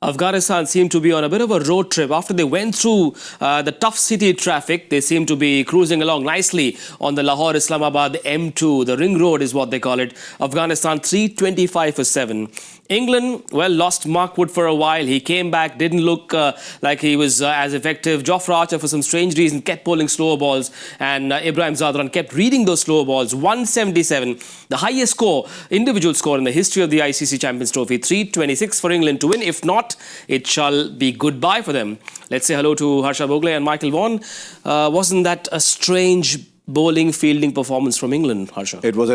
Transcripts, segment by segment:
Afghanistan seemed to be on a bit of a road trip. After they went through the tough city traffic, they seem to be cruising along nicely on the Lahore-Islamabad M2. The ring road is what they call it. Afghanistan 325 for 7. England, well, lost Mark Wood for a while. He came back, didn't look like he was as effective. Jofra Archer, for some strange reason, kept bowling slower balls. And Ibrahim Zadran kept reading those slower balls. 177, the highest score, individual score in the history of the ICC Champions Trophy. 326 for England to win. If not, it shall be goodbye for them. Let's say hello to Harsha Bhogle and Michael Vaughan. Wasn't that a strange bowling, fielding performance from England, Harsha? It was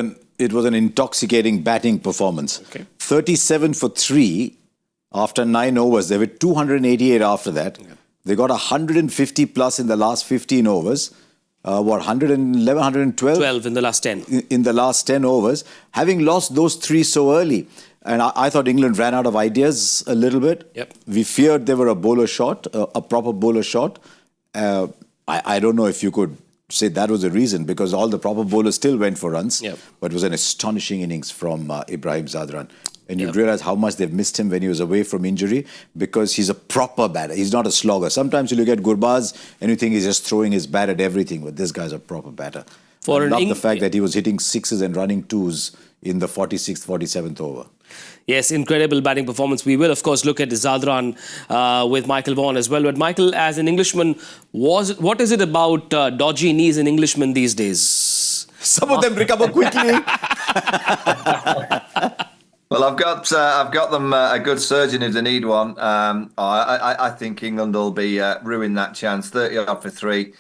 an intoxicating batting performance. Okay. 37 for 3 after 9 overs. They were 288 after that. Yeah. They got 150 plus in the last 15 overs. 111, 112? 12 in the last 10. In the last 10 overs. Having lost those 3 so early. And I thought England ran out of ideas a little bit. Yep. We feared they were a bowler shot, a proper bowler shot. I don't know if you could say that was the reason, because all the proper bowlers still went for runs. Yep. But it was an astonishing innings from Ibrahim Zadran. And you'd realize how much they've missed him when he was away from injury, because he's a proper batter. He's not a slogger. Sometimes you look at Cricbuzz and you think he's just throwing his bat at everything, but this guy's a proper batter. I love the fact that he was hitting sixes and running twos in the 46th, 47th over. Yes, incredible batting performance. We will, of course, look at Zadran with Michael Vaughan as well. But Michael, as an Englishman, what is it about dodgy knees in Englishmen these days? Some of them recover quickly. Well, I've got them a good surgeon if they need one. I think England will be ruin that chance. 30 off for 3.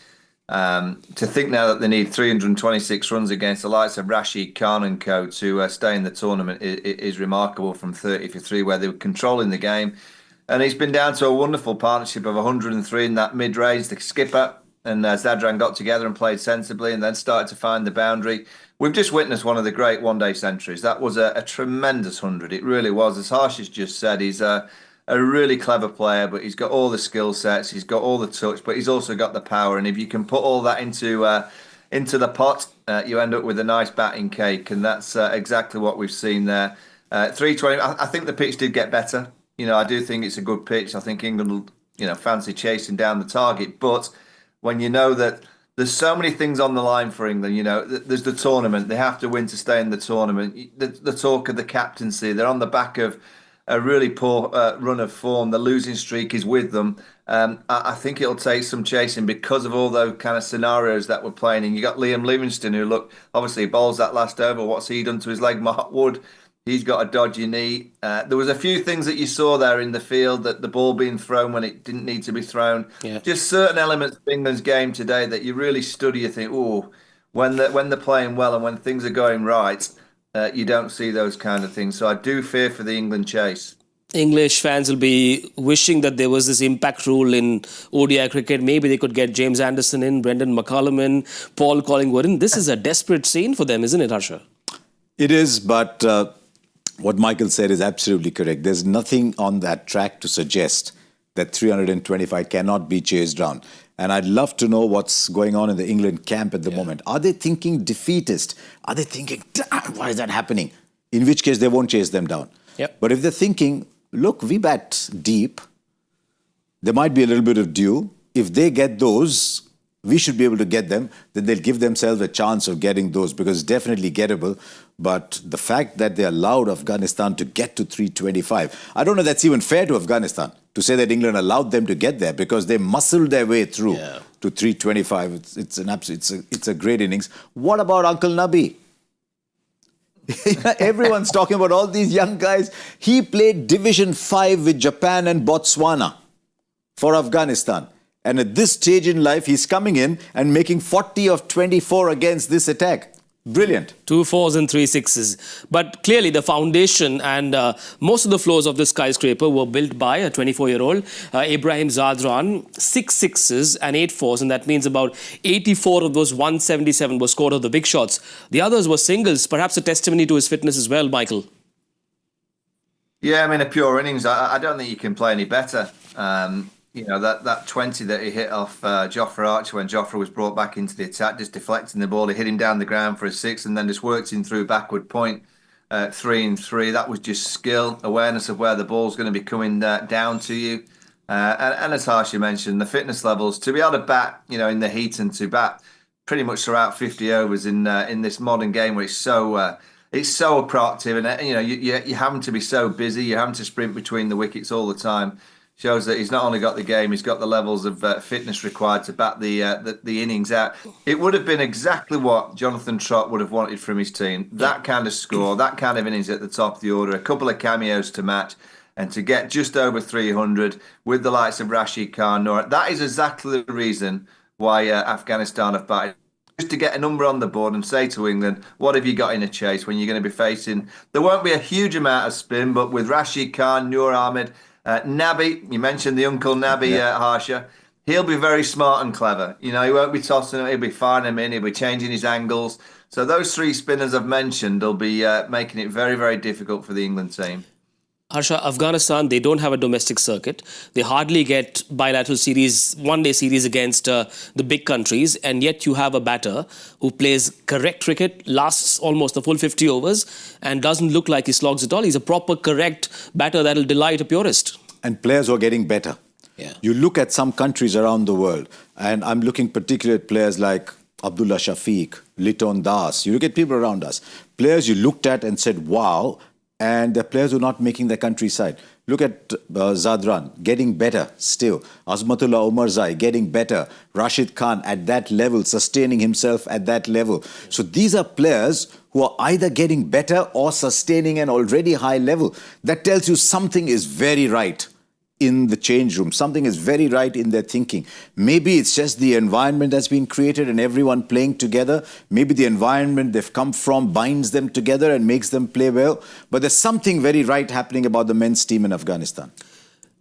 To think now that they need 326 runs against the likes of Rashid, Khan and co to stay in the tournament is remarkable, from 30 for 3, where they were controlling the game. And it's been down to a wonderful partnership of 103 in that mid-range. The skipper and Zadran got together and played sensibly, and then started to find the boundary. We've just witnessed one of the great one-day centuries. That was a tremendous 100. It really was. As Harsh has just said, he's a really clever player, but he's got all the skill sets, he's got all the touch, but he's also got the power. And if you can put all that into the pot, you end up with a nice batting cake. And that's exactly what we've seen there. 320. I think the pitch did get better. I do think it's a good pitch. I think England will, fancy chasing down the target. But when you know that there's so many things on the line for England, there's the tournament. They have to win to stay in the tournament. The talk of the captaincy. They're on the back of a really poor run of form. The losing streak is with them. I think it'll take some chasing because of all those kind of scenarios that we're playing in. You got Liam Livingstone, who obviously bowls that last over. What's he done to his leg? Mark Wood, he's got a dodgy knee. There was a few things that you saw there in the field, that the ball being thrown when it didn't need to be thrown. Yeah. Just certain elements of England's game today that you really study. You think, when they're playing well and when things are going right, you don't see those kind of things. So I do fear for the England chase. English fans will be wishing that there was this impact rule in ODI cricket. Maybe they could get James Anderson in, Brendan McCullum in, Paul Collingwood in. This is a desperate scene for them, isn't it, Harsha? It is, but what Michael said is absolutely correct. There's nothing on that track to suggest that 325 cannot be chased down. And I'd love to know what's going on in the England camp at the moment. Are they thinking defeatist? Are they thinking, damn, why is that happening? In which case, they won't chase them down. Yep. But if they're thinking, look, we bat deep, there might be a little bit of dew. If they get those, we should be able to get them. Then they'll give themselves a chance of getting those, because it's definitely gettable. But the fact that they allowed Afghanistan to get to 325, I don't know if that's even fair to Afghanistan to say that England allowed them to get there, because they muscled their way through to 325. It's a great innings. What about Uncle Nabi? Everyone's talking about all these young guys. He played Division 5 with Japan and Botswana for Afghanistan. And at this stage in life, he's coming in and making 40 of 24 against this attack. Brilliant. 2 4s and 3 6s. But clearly the foundation and most of the floors of this skyscraper were built by a 24-year-old, Ibrahim Zadran, 6 6s and 8 4s. And that means about 84 of those 177 were scored of the big shots. The others were singles, perhaps a testimony to his fitness as well, Michael. Yeah, a pure innings. I don't think you can play any better. That 20 that he hit off Jofra Archer when Jofra was brought back into the attack, just deflecting the ball. He hit him down the ground for a 6 and then just worked him through backward point. 3 and 3. That was just skill, awareness of where the ball's going to be coming down to you. And as Harsha mentioned, the fitness levels to be able to bat, in the heat and to bat pretty much throughout 50 overs in this modern game where it's so proactive, and you're having to be so busy, you're having to sprint between the wickets all the time. Shows that he's not only got the game, he's got the levels of fitness required to bat the innings out. It would have been exactly what Jonathan Trott would have wanted from his team. That kind of score, that kind of innings at the top of the order, a couple of cameos to match, and to get just over 300 with the likes of Rashid Khan. That is exactly the reason why Afghanistan have batted. Just to get a number on the board and say to England, what have you got in a chase when you're going to be facing... There won't be a huge amount of spin, but with Rashid Khan, Noor Ahmed, Nabi, you mentioned the Uncle Nabi, Harsha, he'll be very smart and clever. He won't be tossing it, he'll be firing him in, he'll be changing his angles. So those 3 spinners I've mentioned will be making it very, very difficult for the England team. Harsha, Afghanistan, they don't have a domestic circuit. They hardly get bilateral series, one-day series against the big countries, and yet you have a batter who plays correct cricket, lasts almost the full 50 overs, and doesn't look like he slogs at all. He's a proper correct batter that'll delight a purist. And players who are getting better. Yeah. You look at some countries around the world, and I'm looking particularly at players like Abdullah Shafiq, Liton Das. You look at people around us. Players you looked at and said, wow, and the players who are not making their country side. Look at Zadran, getting better still. Azmatullah Omarzai, getting better. Rashid Khan at that level, sustaining himself at that level. So these are players who are either getting better or sustaining an already high level. That tells you something is very right in the change room. Something is very right in their thinking. Maybe it's just the environment that's been created and everyone playing together. Maybe the environment they've come from binds them together and makes them play well. But there's something very right happening about the men's team in Afghanistan.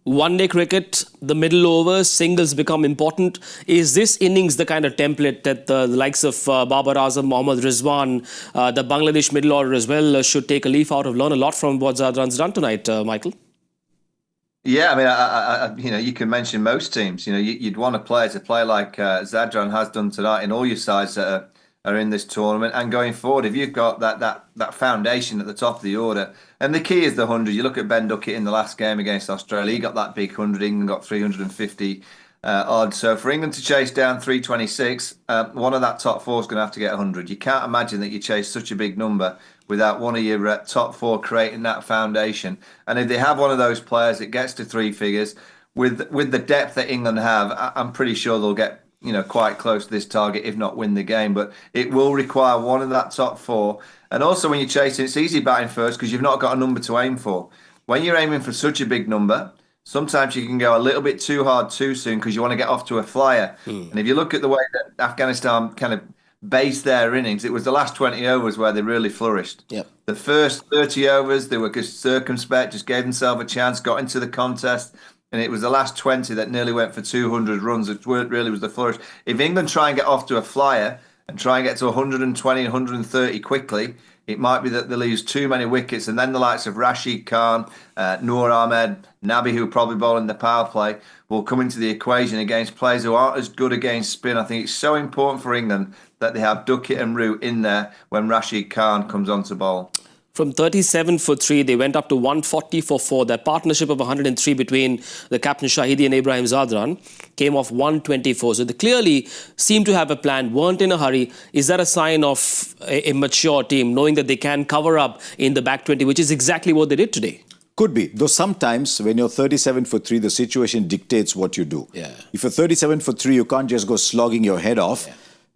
One-day cricket, the middle overs, singles become important. Is this innings the kind of template that the likes of Babar Azam, Mohammad Rizwan, the Bangladesh middle order as well should take a leaf out of, learn a lot from what Zadran's done tonight, Michael? Yeah, I mean, you can mention most teams. You'd want a player to play like Zadran has done tonight in all your sides that are in this tournament. And going forward, if you've got that foundation at the top of the order, and the key is the 100. You look at Ben Duckett in the last game against Australia. He got that big 100. England got 350 odd. So for England to chase down 326, one of that top 4 is going to have to get 100. You can't imagine that you chase such a big number without one of your top 4 creating that foundation. And if they have one of those players that gets to 3 figures, with the depth that England have, I'm pretty sure they'll get quite close to this target, if not win the game. But it will require one of that top 4. And also when you're chasing, it's easy batting first because you've not got a number to aim for. When you're aiming for such a big number, sometimes you can go a little bit too hard too soon because you want to get off to a flyer. And if you look at the way that Afghanistan kind of based their innings, it was the last 20 overs where they really flourished. Yep. The first 30 overs, they were just circumspect, just gave themselves a chance, got into the contest, and it was the last 20 that nearly went for 200 runs. It really was the flourish. If England try and get off to a flyer and try and get to 120, 130 quickly, it might be that they lose too many wickets, and then the likes of Rashid Khan, Noor Ahmed, Nabi, who probably bowl in the power play, will come into the equation against players who aren't as good against spin. I think it's so important for England that they have Duckett and Root in there when Rashid Khan comes on to bowl. From 37 for 3, they went up to 140 for 4. That partnership of 103 between the captain Shahidi and Ibrahim Zadran came off 124. So they clearly seem to have a plan, weren't in a hurry. Is that a sign of a mature team, knowing that they can cover up in the back 20, which is exactly what they did today? Could be. Though sometimes when you're 37 for 3, the situation dictates what you do. Yeah. If you're 37 for 3, you can't just go slogging your head off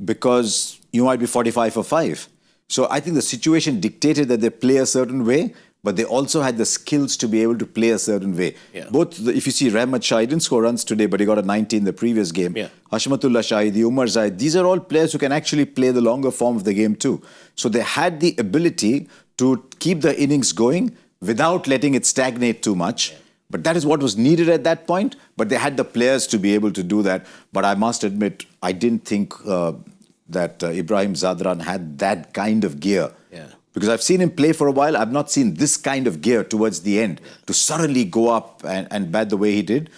because you might be 45 for 5. So I think the situation dictated that they play a certain way, but they also had the skills to be able to play a certain way. Yeah. If you see Rahmat Shah, he didn't score runs today, but he got a 90 in the previous game. Yeah. Hashmatullah Shahidi, Omarzai, these are all players who can actually play the longer form of the game too. So they had the ability to keep the innings going without letting it stagnate too much. Yeah. But that is what was needed at that point. But they had the players to be able to do that. But I must admit, I didn't think that Ibrahim Zadran had that kind of gear. Yeah. Because I've seen him play for a while. I've not seen this kind of gear towards the end to suddenly go up and bat the way he did.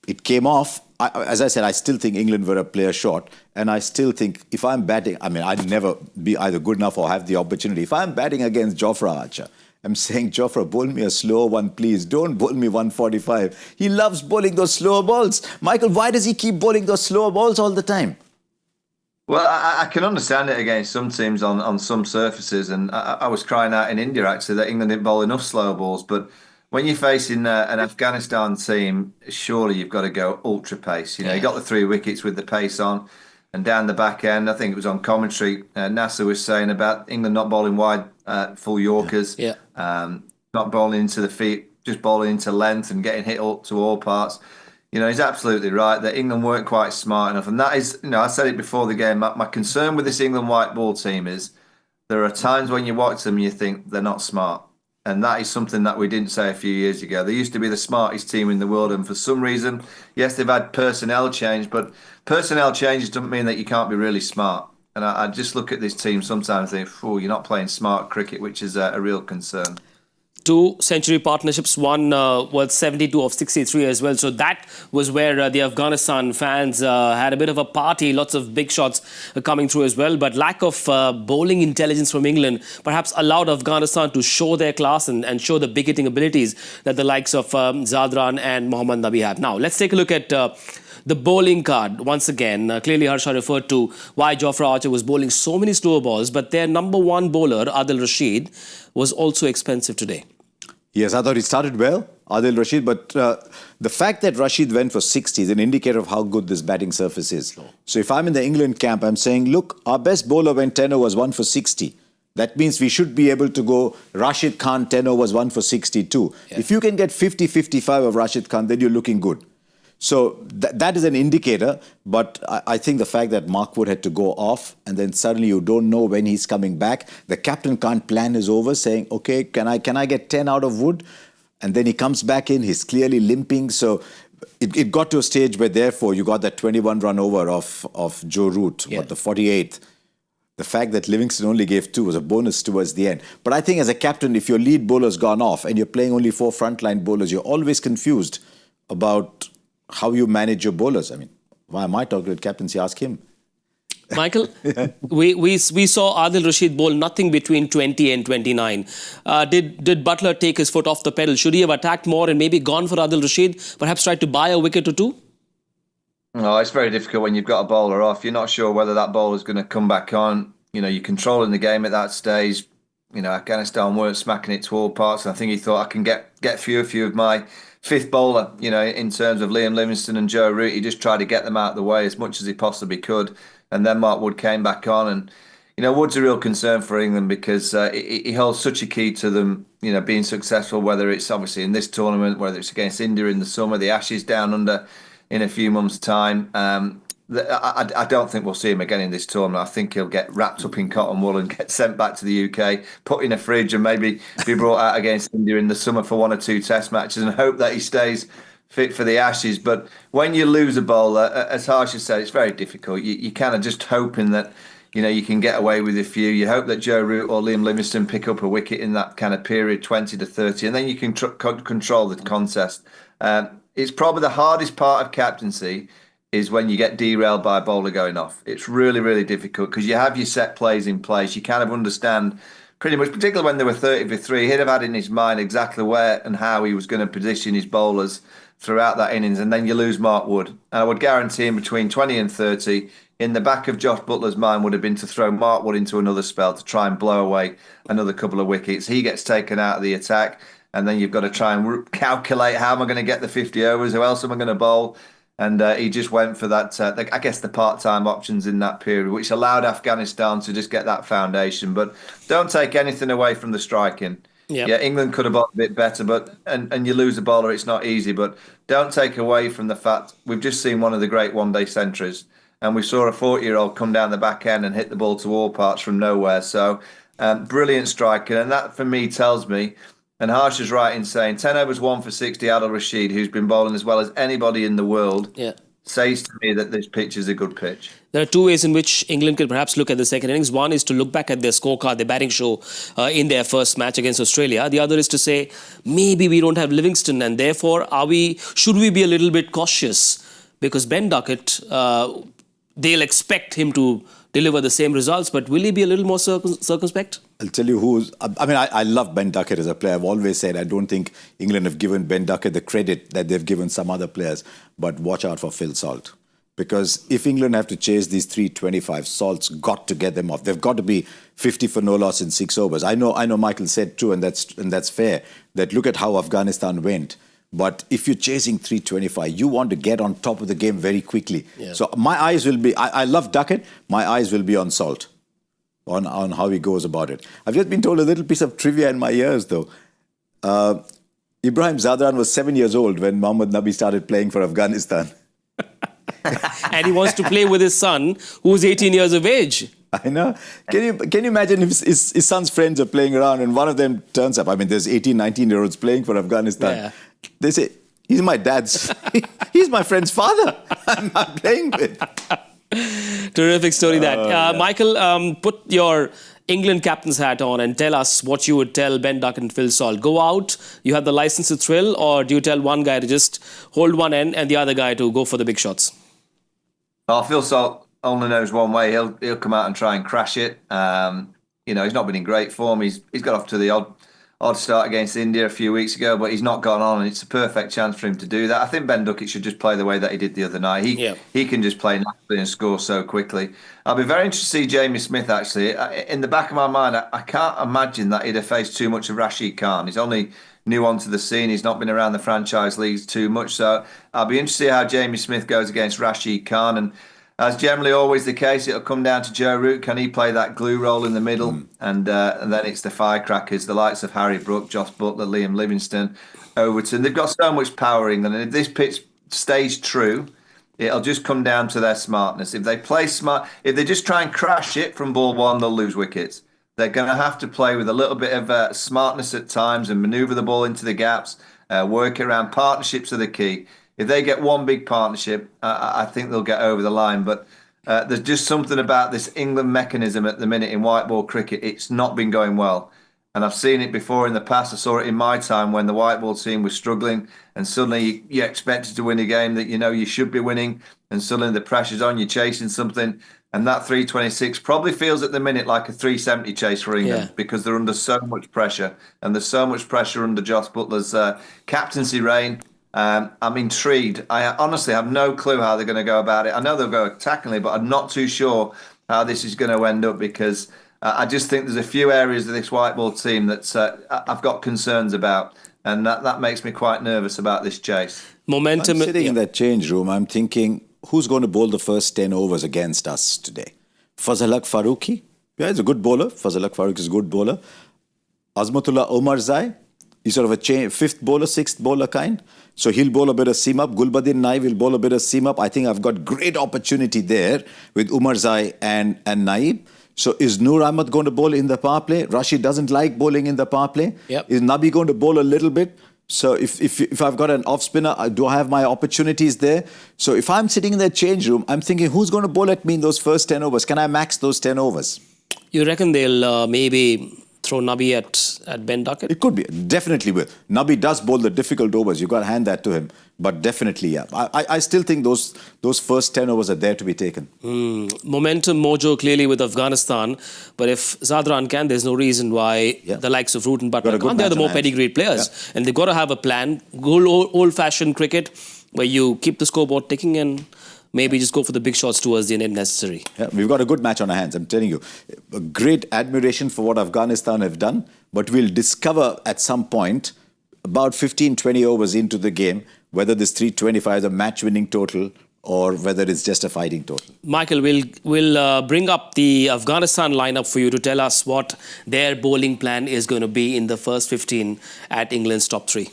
It came off, as I said, I still think England were a player short. And I still think if I'm batting, I mean, I'd never be either good enough or have the opportunity. If I'm batting against Jofra Archer, I'm saying, Jofra, bowl me a slow one, please. Don't bowl me 145. He loves bowling those slower balls. Michael, why does he keep bowling those slower balls all the time? Well, I can understand it against some teams on some surfaces, and I was crying out in India actually that England didn't bowl enough slow balls. But when you're facing an Afghanistan team, surely you've got to go ultra pace. You know, you got the 3 wickets with the pace on, and down the back end, I think it was on commentary. Nasser was saying about England not bowling wide, full Yorkers, not bowling into the feet, just bowling into length and getting hit up to all parts. You know, he's absolutely right that England weren't quite smart enough. And that is, you know, I said it before the game, my concern with this England white ball team is there are times when you watch them and you think they're not smart. And that is something that we didn't say a few years ago. They used to be the smartest team in the world. And for some reason, yes, they've had personnel change, but personnel changes don't mean that you can't be really smart. And I just look at this team sometimes and think, oh, you're not playing smart cricket, which is a real concern. 2 century partnerships, one was 72 of 63 as well. So that was where the Afghanistan fans had a bit of a party, lots of big shots coming through as well. But lack of bowling intelligence from England perhaps allowed Afghanistan to show their class and show the big hitting abilities that the likes of Zadran and Mohammad Nabi have. Now, let's take a look at the bowling card once again. Clearly, Harsha referred to why Jofra Archer was bowling so many slower balls, but their number 1 bowler, Adil Rashid, was also expensive today. Yes, I thought he started well, Adil Rashid, but the fact that Rashid went for 60 is an indicator of how good this batting surface is. So if I'm in the England camp, I'm saying, look, our best bowler when 10 overs 1 for 60. That means we should be able to go Rashid Khan 10 overs 1 for 62. Yeah. If you can get 50-55 of Rashid Khan, then you're looking good. So that is an indicator, but I think the fact that Mark Wood had to go off and then suddenly you don't know when he's coming back, the captain can't plan his over saying, okay, can I get 10 out of Wood? And then he comes back in, he's clearly limping. So it got to a stage where therefore you got that 21 run over of Joe Root, the 48th. The fact that Livingston only gave 2 was a bonus towards the end. But I think as a captain, if your lead bowler's gone off and you're playing only 4 frontline bowlers, you're always confused about how you manage your bowlers. I mean, why am I talking to captaincy? Ask him. Michael, we saw Adil Rashid bowl nothing between 20 and 29. Did Buttler take his foot off the pedal? Should he have attacked more and maybe gone for Adil Rashid? Perhaps tried to buy a wicket or 2? No, it's very difficult when you've got a bowler off. You're not sure whether that bowler is going to come back on. You know, you're controlling the game at that stage. You know, Afghanistan weren't smacking it to all parts. And I think he thought, I can get a few of my 5th bowler, you know, in terms of Liam Livingstone and Joe Root. He just tried to get them out of the way as much as he possibly could. And then Mark Wood came back on. And, you know, Wood's a real concern for England because he holds such a key to them, you know, being successful, whether it's obviously in this tournament, whether it's against India in the summer, the Ashes down under in a few months' time. I don't think we'll see him again in this tournament. I think he'll get wrapped up in cotton wool and get sent back to the UK, put in a fridge and maybe be brought out against India in the summer for 1 or 2 test matches and hope that he stays fit for the Ashes. But when you lose a bowler, as Harsha said, it's very difficult. You kind of just hoping that, you know, you can get away with a few. You hope that Joe Root or Liam Livingstone pick up a wicket in that kind of period, 20 to 30, and then you can control the contest. It's probably the hardest part of captaincy is when you get derailed by a bowler going off. It's really, really difficult because you have your set plays in place. You kind of understand pretty much, particularly when they were 30 for 3, he'd have had in his mind exactly where and how he was going to position his bowlers throughout that innings. And then you lose Mark Wood. And I would guarantee him between 20 and 30, in the back of Josh Buttler's mind would have been to throw Mark Wood into another spell to try and blow away another couple of wickets. He gets taken out of the attack. And then you've got to try and calculate, how am I going to get the 50 overs? Who else am I going to bowl? And he just went for that, I guess, the part-time options in that period, which allowed Afghanistan to just get that foundation. But don't take anything away from the striking. Yep. Yeah, England could have bowled a bit better, but and you lose a bowler, it's not easy. But don't take away from the fact we've just seen one of the great one-day centuries. And we saw a 40-year-old come down the back end and hit the ball to all parts from nowhere. So brilliant striking. And that, for me, tells me, and Harsh is right in saying 10 overs 1 for 60, Adil Rashid, who's been bowling as well as anybody in the world, says to me that this pitch is a good pitch. There are 2 ways in which England can perhaps look at the second innings. One is to look back at their scorecard, their batting show in their first match against Australia. The other is to say, maybe we don't have Livingstone and therefore should we be a little bit cautious because Ben Duckett, they'll expect him to deliver the same results, but will he be a little more circumspect? I'll tell you who's. I mean, I love Ben Duckett as a player. I've always said I don't think England have given Ben Duckett the credit that they've given some other players. But watch out for Phil Salt. Because if England have to chase these 325, Salt's got to get them off. They've got to be 50 for no loss in 6 overs. I know Michael said too, and that's fair, that look at how Afghanistan went. But if you're chasing 325, you want to get on top of the game very quickly. Yeah. So my eyes will be, I love Duckett, my eyes will be on Salt, on how he goes about it. I've just been told a little piece of trivia in my ears though. Ibrahim Zadran was 7 years old when Mohammad Nabi started playing for Afghanistan. And he wants to play with his son, who's 18 years of age. I know. Can you imagine if his son's friends are playing around and one of them turns up? I mean, there's 18, 19-year-olds playing for Afghanistan. Yeah. They say, he's my dad's, he's my friend's father I'm playing with. Terrific story that. Yeah. Michael, put your England captain's hat on and tell us what you would tell Ben Duckett and Phil Salt. Go out, you have the license to thrill, or do you tell one guy to just hold one end and the other guy to go for the big shots? Oh, Phil Salt only knows one way. He'll come out and try and crash it. He's not been in great form. He's got off to the odd start against India a few weeks ago, but he's not gone on, and it's a perfect chance for him to do that. I think Ben Duckett should just play the way that he did the other night. He can just play naturally and score so quickly. I'll be very interested to see Jamie Smith, actually. In the back of my mind, I can't imagine that he'd have faced too much of Rashid Khan. He's only new onto the scene. He's not been around the franchise leagues too much. So I'll be interested to see how Jamie Smith goes against Rashid Khan. And as generally always the case, it'll come down to Joe Root. Can he play that glue role in the middle? And then it's the firecrackers, the likes of Harry Brook, Josh Buttler, Liam Livingstone, Overton. They've got so much power, England. And if this pitch stays true, it'll just come down to their smartness. If they play smart, if they just try and crash it from ball one, they'll lose wickets. They're going to have to play with a little bit of smartness at times and manoeuvre the ball into the gaps, work around. Partnerships are the key. If they get one big partnership, I think they'll get over the line. But there's just something about this England mechanism at the minute in white ball cricket. It's not been going well. And I've seen it before in the past. I saw it in my time when the white ball team was struggling and suddenly you expected to win a game that you know you should be winning, and suddenly the pressure's on, you're chasing something. And that 326 probably feels at the minute like a 370 chase for England because they're under so much pressure. And there's so much pressure under Josh Buttler's captaincy reign. I'm intrigued. I honestly have no clue how they're going to go about it. I know they'll go attackingly, but I'm not too sure how this is going to end up because I just think there's a few areas of this white ball team that I've got concerns about. And that makes me quite nervous about this chase. Momentum. I'm sitting in that change room. I'm thinking, who's going to bowl the first 10 overs against us today? Fazal Haq Farooqi. Yeah, he's a good bowler. Fazal Haq Farooqi is a good bowler. Azmatullah Omarzai. He's sort of a fifth bowler, sixth bowler kind. So he'll bowl a bit of seam up. Gulbadin Naib will bowl a bit of seam up. I think I've got great opportunity there with Omarzai and Naib. So is Noor Ahmed going to bowl in the power play? Rashid doesn't like bowling in the power play. Yep. Is Nabi going to bowl a little bit? So if I've got an off spinner, do I have my opportunities there? So if I'm sitting in that change room, I'm thinking, who's going to bowl at me in those first 10 overs? Can I max those 10 overs? You reckon they'll maybe throw Nabi at Ben Duckett? It could be. Definitely will. Nabi does bowl the difficult overs. You've got to hand that to him. But definitely, yeah. I still think those first 10 overs are there to be taken. Momentum, mojo clearly with Afghanistan. But if Zadran can, there's no reason why the likes of Root and Buttler can't. They're the more pedigreed players. Yeah. And they've got to have a plan. Good old-fashioned cricket where you keep the scoreboard ticking and maybe just go for the big shots towards the end if necessary. Yeah, we've got a good match on our hands, I'm telling you. A great admiration for what Afghanistan have done, but we'll discover at some point, about 15, 20 overs into the game, whether this 325 is a match-winning total or whether it's just a fighting total. Michael, we'll bring up the Afghanistan lineup for you to tell us what their bowling plan is going to be in the first 15 at England's top 3.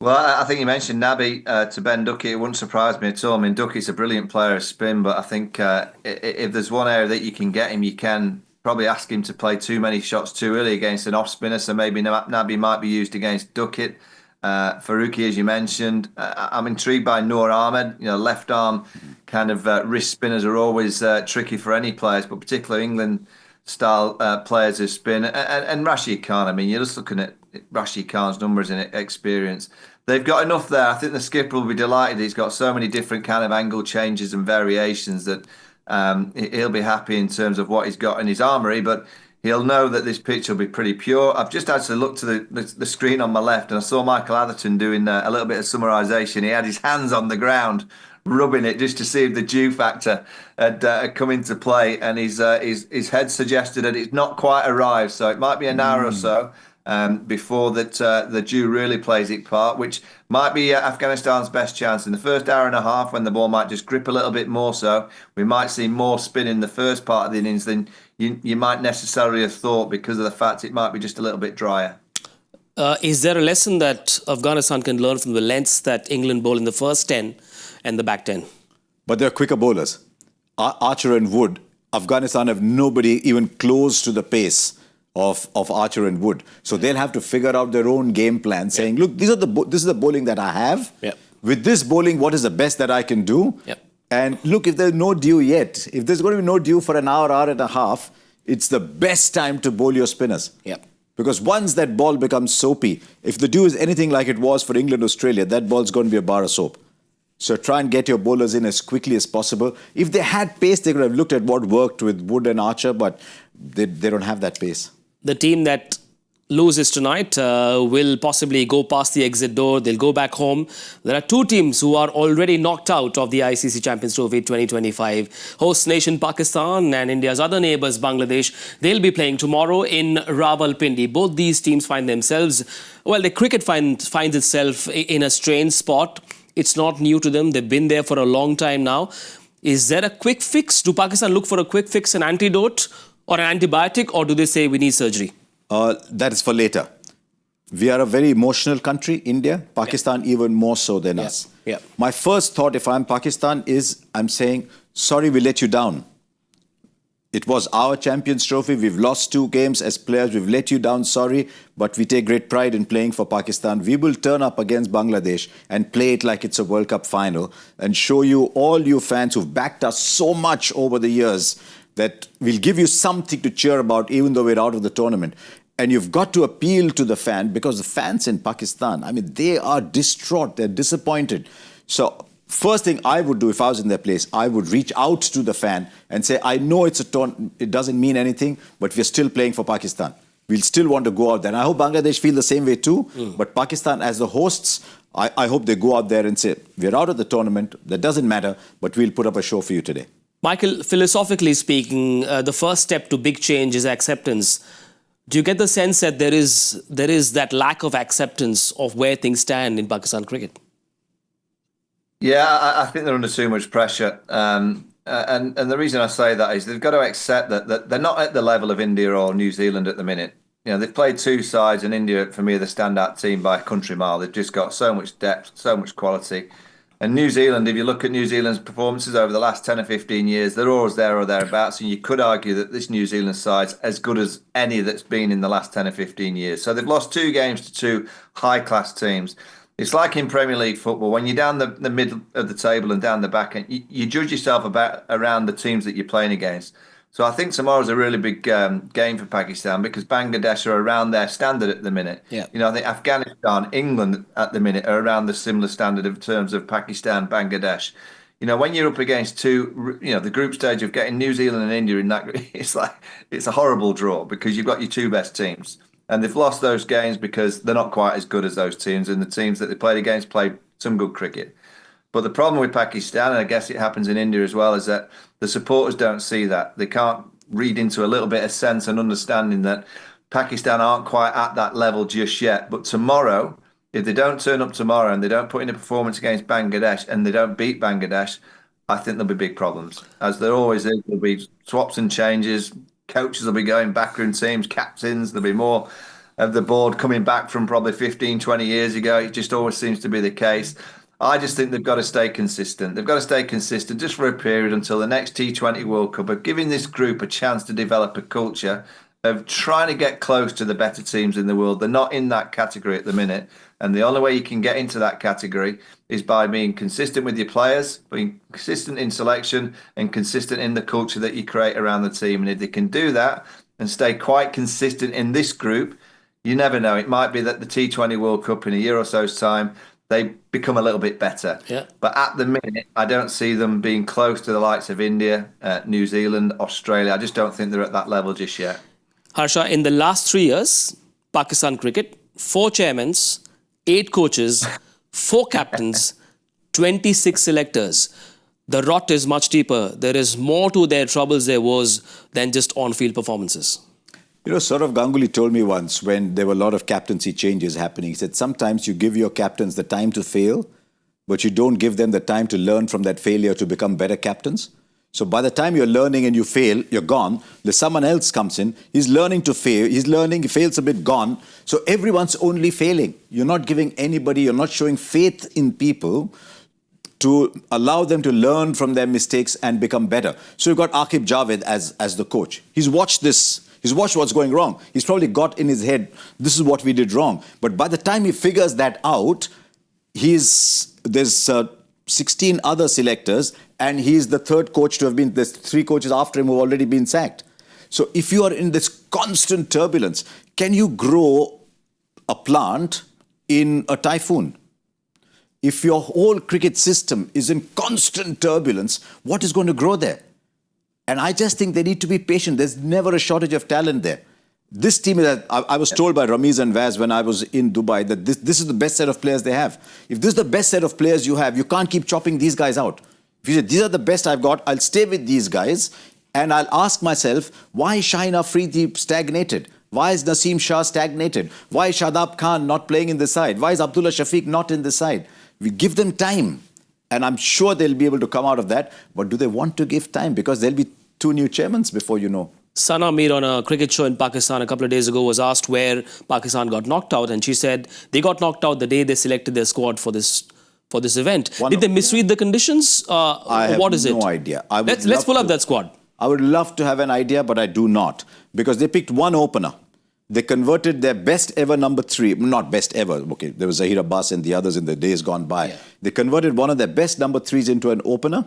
Well, I think you mentioned Nabi to Ben Duckett. It wouldn't surprise me at all. I mean, Duckett's a brilliant player of spin, but I think if there's one area that you can get him, you can probably ask him to play too many shots too early against an off spinner. So maybe Nabi might be used against Duckett. Farooqi, as you mentioned, I'm intrigued by Noor Ahmed. You know, left arm kind of wrist spinners are always tricky for any players, but particularly England style players who spin. And Rashid Khan. I mean, you're just looking at Rashid Khan's numbers and experience. they've got enough there. I think the skipper will be delighted. He's got so many different kind of angle changes and variations that he'll be happy in terms of what he's got in his armoury, but he'll know that this pitch will be pretty pure. I've just actually looked to the screen on my left and I saw Michael Atherton doing a little bit of summarisation. He had his hands on the ground, rubbing it just to see if the dew factor had come into play, and his head suggested that it's not quite arrived, so it might be an hour or so before that the dew really plays its part, which might be Afghanistan's best chance. In the first hour and a half, when the ball might just grip a little bit more, so we might see more spin in the first part of the innings than you might necessarily have thought, because of the fact it might be just a little bit drier. Is there a lesson that Afghanistan can learn from the lengths that England bowl in the first 10 and the back 10? But they're quicker bowlers. Archer and Wood, Afghanistan have nobody even close to the pace of Archer and Wood. So they'll have to figure out their own game plan, saying, look, this is the bowling that I have. With this bowling, what is the best that I can do? And look, if there's no dew yet, if there's going to be no dew for an hour, hour and a half, it's the best time to bowl your spinners. Because once that ball becomes soapy, if the dew is anything like it was for England, Australia, that ball's going to be a bar of soap. So try and get your bowlers in as quickly as possible. If they had pace, they could have looked at what worked with Wood and Archer, but they don't have that pace. The team that loses tonight will possibly go past the exit door. They'll go back home. There are two teams who are already knocked out of the ICC Champions Trophy 2025. Host nation Pakistan and India's other neighbours Bangladesh. They'll be playing tomorrow in Rawalpindi. Both these teams find themselves, well, the cricket finds itself in a strange spot. It's not new to them. They've been there for a long time now. Is there a quick fix? Do Pakistan look for a quick fix, an antidote or an antibiotic, or do they say we need surgery? That is for later. We are a very emotional country, India. Pakistan even more so than us. My first thought, if I'm Pakistan, is I'm saying, sorry, we let you down. It was our Champions Trophy. We've lost 2 games as players. We've let you down, sorry. But we take great pride in playing for Pakistan. We will turn up against Bangladesh and play it like it's a World Cup final and show you, all you fans who've backed us so much over the years, that we'll give you something to cheer about even though we're out of the tournament. And you've got to appeal to the fan, because the fans in Pakistan, I mean, they are distraught. They're disappointed. So first thing I would do if I was in their place, I would reach out to the fan and say, I know it's a tournament, it doesn't mean anything, but we're still playing for Pakistan. We'll still want to go out there. And I hope Bangladesh feel the same way too. But Pakistan, as the hosts, I hope they go out there and say, we're out of the tournament, that doesn't matter, but we'll put up a show for you today. Michael, philosophically speaking, the first step to big change is acceptance. Do you get the sense that there is that lack of acceptance of where things stand in Pakistan cricket? Yeah, I think they're under too much pressure. And the reason I say that is they've got to accept that they're not at the level of India or New Zealand at the minute. You know, they've played 2 sides, and India, for me, are the standout team by a country mile. They've just got so much depth, so much quality. And New Zealand, if you look at New Zealand's performances over the last 10 or 15 years, they're always there or thereabouts. And you could argue that this New Zealand side's as good as any that's been in the last 10 or 15 years. So they've lost 2 games to 2 high-class teams. It's like in Premier League football, when you're down the middle of the table and down the back end, you judge yourself around the teams that you're playing against. So I think tomorrow's a really big game for Pakistan, because Bangladesh are around their standard at the minute. You know, I think Afghanistan, England at the minute are around the similar standard in terms of Pakistan, Bangladesh. You know, when you're up against 2, you know, the group stage of getting New Zealand and India in that, it's a horrible draw, because you've got your 2 best teams. And they've lost those games because they're not quite as good as those teams, and the teams that they played against played some good cricket. But the problem with Pakistan, and I guess it happens in India as well, is that the supporters don't see that. They can't read into a little bit of sense and understanding that Pakistan aren't quite at that level just yet. But tomorrow, if they don't turn up tomorrow and they don't put in a performance against Bangladesh and they don't beat Bangladesh, I think there'll be big problems. As there always is, there'll be swaps and changes. Coaches will be going backroom teams, captains. There'll be more of the board coming back from probably 15, 20 years ago. It just always seems to be the case. I just think they've got to stay consistent. They've got to stay consistent just for a period until the next T20 World Cup, of giving this group a chance to develop a culture of trying to get close to the better teams in the world. They're not in that category at the minute. And the only way you can get into that category is by being consistent with your players, being consistent in selection, and consistent in the culture that you create around the team. And if they can do that and stay quite consistent in this group, you never know. It might be that the T20 World Cup in a year or so's time, they become a little bit better. Yeah. But at the minute, I don't see them being close to the likes of India, New Zealand, Australia. I just don't think they're at that level just yet. Harsha, in the last 3 years, Pakistan cricket, 4 chairmen, 8 coaches, 4 captains, 26 selectors. The rot is much deeper. There is more to their troubles there was than just on-field performances. You know, Saurav Ganguly told me once when there were a lot of captaincy changes happening, he said, sometimes you give your captains the time to fail, but you don't give them the time to learn from that failure to become better captains. So by the time you're learning and you fail, you're gone. There's someone else comes in. He's learning to fail. He's learning, he fails a bit, gone. So everyone's only failing. You're not giving anybody, you're not showing faith in people to allow them to learn from their mistakes and become better. So you've got Aqib Javed as the coach. He's watched this. He's watched what's going wrong. He's probably got in his head, this is what we did wrong. But by the time he figures that out, there's 16 other selectors, and he's the third coach to have been, there's 3 coaches after him who have already been sacked. So if you are in this constant turbulence, can you grow a plant in a typhoon? If your whole cricket system is in constant turbulence, what is going to grow there? And I just think they need to be patient. There's never a shortage of talent there. This team, I was told by Ramiz and Vaz when I was in Dubai that this is the best set of players they have. If this is the best set of players you have, you can't keep chopping these guys out. If you say, these are the best I've got, I'll stay with these guys and I'll ask myself, why is Shaheen Afridi stagnated? Why is Naseem Shah stagnated? Why is Shadab Khan not playing in the side? Why is Abdullah Shafiq not in the side? We give them time. And I'm sure they'll be able to come out of that. But do they want to give time? Because there'll be 2 new chairmen before you know. Sana Mir on a cricket show in Pakistan a couple of days ago was asked where Pakistan got knocked out, and she said they got knocked out the day they selected their squad for this event. Did they misread the conditions? What is it? I have no idea. Let's pull up that squad. I would love to have an idea, but I do not. Because they picked one opener. They converted their best ever number 3, not best ever, okay, there was Zahir Abbas and the others in the days gone by. Yeah. They converted one of their best number 3s into an opener.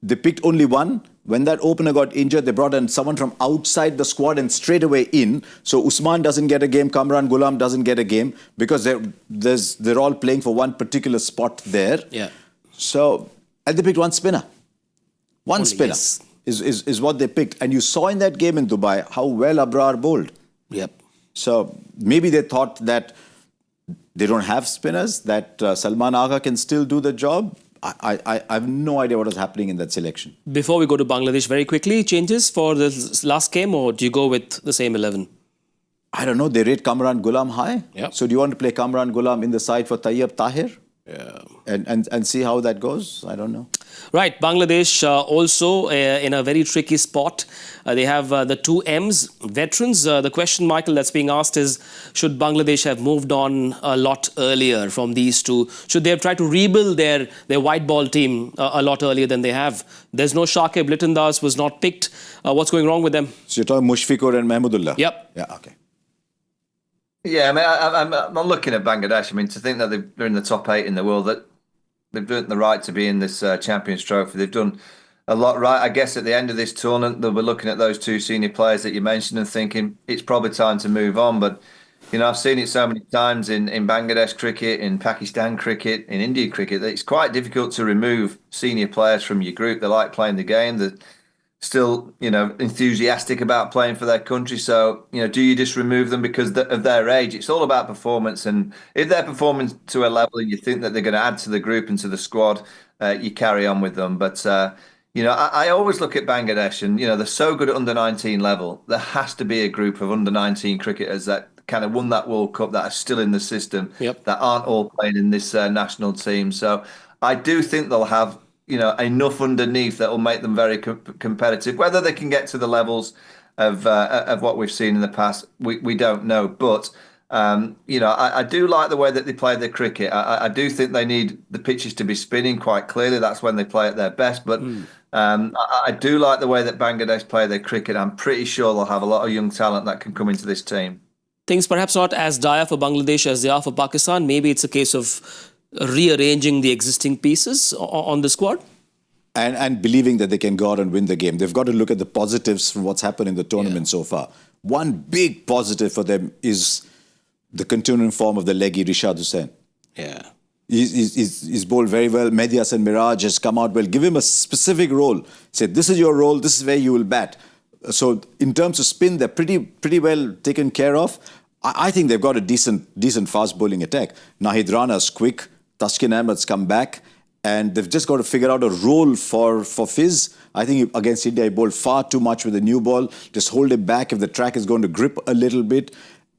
They picked only one. When that opener got injured, they brought in someone from outside the squad and straight away in. So Usman doesn't get a game, Kamran Ghulam doesn't get a game because they're all playing for one particular spot there. Yeah. So, and they picked one spinner. One only, spinner yes. is what they picked. And you saw in that game in Dubai how well Abrar bowled. Yep. So maybe they thought that they don't have spinners, that Salman Agha can still do the job. I have no idea what was happening in that selection. Before we go to Bangladesh, very quickly, changes for the last game, or do you go with the same 11? I don't know. They rate Kamran Ghulam high. Yep. So do you want to play Kamran Ghulam in the side for Tayyab Tahir? Yeah. And see how that goes? I don't know. Right. Bangladesh also in a very tricky spot. They have the 2 M's, veterans. The question, Michael, that's being asked is, should Bangladesh have moved on a lot earlier from these 2? Should they have tried to rebuild their white ball team a lot earlier than they have? There's no Shakib. Littendas was not picked. What's going wrong with them? So you're talking Mushfiqur and Mahmudullah? Yep. Yeah, okay. Yeah, I mean, I'm looking at Bangladesh. I mean, to think that they're in the top 8 in the world, that they've done the right to be in this Champions Trophy. They've done a lot right. I guess at the end of this tournament, they'll be looking at those 2 senior players that you mentioned and thinking it's probably time to move on. But, you know, I've seen it so many times in Bangladesh cricket, in Pakistan cricket, in India cricket, that it's quite difficult to remove senior players from your group. They like playing the game. They're still, you know, enthusiastic about playing for their country. So, you know, do you just remove them because of their age? It's all about performance. And if they're performing to a level and you think that they're going to add to the group and to the squad, you carry on with them. But, you know, I always look at Bangladesh and, you know, they're so good at under-19 level. There has to be a group of under-19 cricketers that kind of won that World Cup that are still in the system, Yep. that aren't all playing in this national team. So I do think they'll have, you know, enough underneath that will make them very competitive. Whether they can get to the levels of what we've seen in the past, we don't know. But you know, I do like the way that they play their cricket. I do think they need the pitches to be spinning quite clearly. That's when they play at their best. But I do like the way that Bangladesh play their cricket. I'm pretty sure they'll have a lot of young talent that can come into this team. Things perhaps not as dire for Bangladesh as they are for Pakistan. Maybe it's a case of rearranging the existing pieces on the squad? And believing that they can go out and win the game. They've got to look at the positives from what's happened in the tournament so far. One big positive for them is the continuing form of the leggy Rashid Hussain. Yeah. He's bowled very well. Mehdi Hasan Miraj has come out well. Give him a specific role. Say, this is your role. This is where you will bat. So in terms of spin, they're pretty well taken care of. I think they've got a decent fast bowling attack. Nahid Rana's quick. Taskin Ahmed's come back. And they've just got to figure out a role for Fizz. I think against India, he bowled far too much with the new ball. Just hold it back if the track is going to grip a little bit.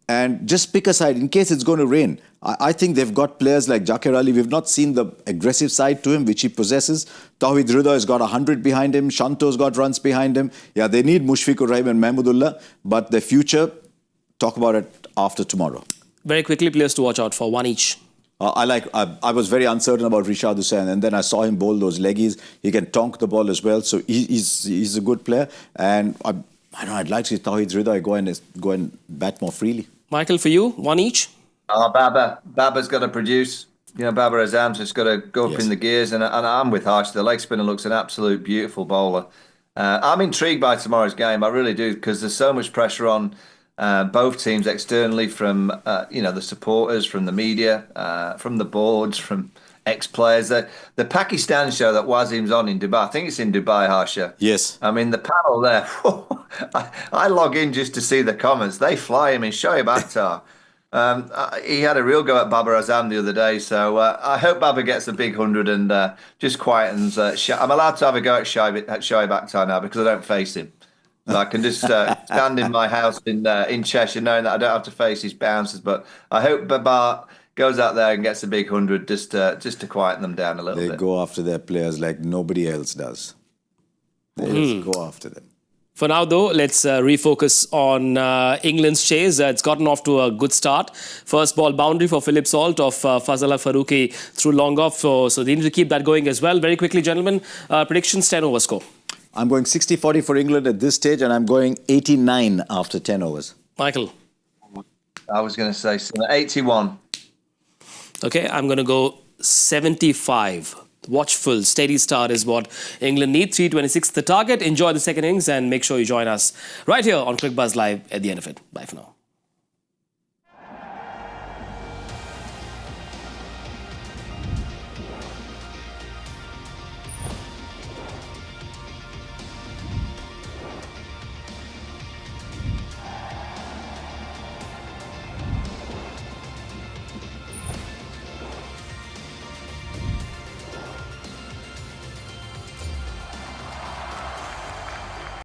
And just pick a side in case it's going to rain. I think they've got players like Jakir Ali. We've not seen the aggressive side to him, which he possesses. Tawhid Rida has got 100 behind him. Shanto's got runs behind him. Yeah, they need Mushfiqur Rahim and Mahmudullah. But their future, talk about it after tomorrow. Very quickly, players to watch out for, one each. I was very uncertain about Rashid Hussain, and then I saw him bowl those leggies. He can tonk the ball as well, so he's a good player. And I'd like to see Tawhid Rida go and bat more freely. Michael, for you, one each. Baba's got to produce. Babar Azam's just got to go up in the gears, and I'm with Harsha. The leg spinner looks an absolute beautiful bowler. I'm intrigued by tomorrow's game. I really do, because there's so much pressure on both teams externally from the supporters, from the media, from the boards, from ex-players. The Pakistan show that Wasim's on in Dubai, I think it's in Dubai, Harsha. Yes. I mean, the panel there, I log in just to see the comments. They fly him in Shoaib Akhtar. He had a real go at Babar Azam the other day, so I hope Babar gets a big 100 and just quietens. I'm allowed to have a go at Shoaib Akhtar now because I don't face him. So I can just stand in my house in Cheshire knowing that I don't have to face his bouncers. But I hope Babar goes out there and gets a big 100 just to quieten them down a little bit. They go after their players like nobody else does. They just go after them. For now, though, let's refocus on England's chase. It's gotten off to a good start. First ball boundary for Philip Salt of Fazala Farooqi through long off. So they need to keep that going as well. Very quickly, gentlemen, predictions, 10 over score. I'm going 60-40 for England at this stage, and I'm going 89 after 10 overs. Michael? I was going to say 81. Okay, I'm going to go 75. Watchful, steady start is what England need. 326 the target. Enjoy the second innings and make sure you join us right here on Cricbuzz Live at the end of it. Bye for now.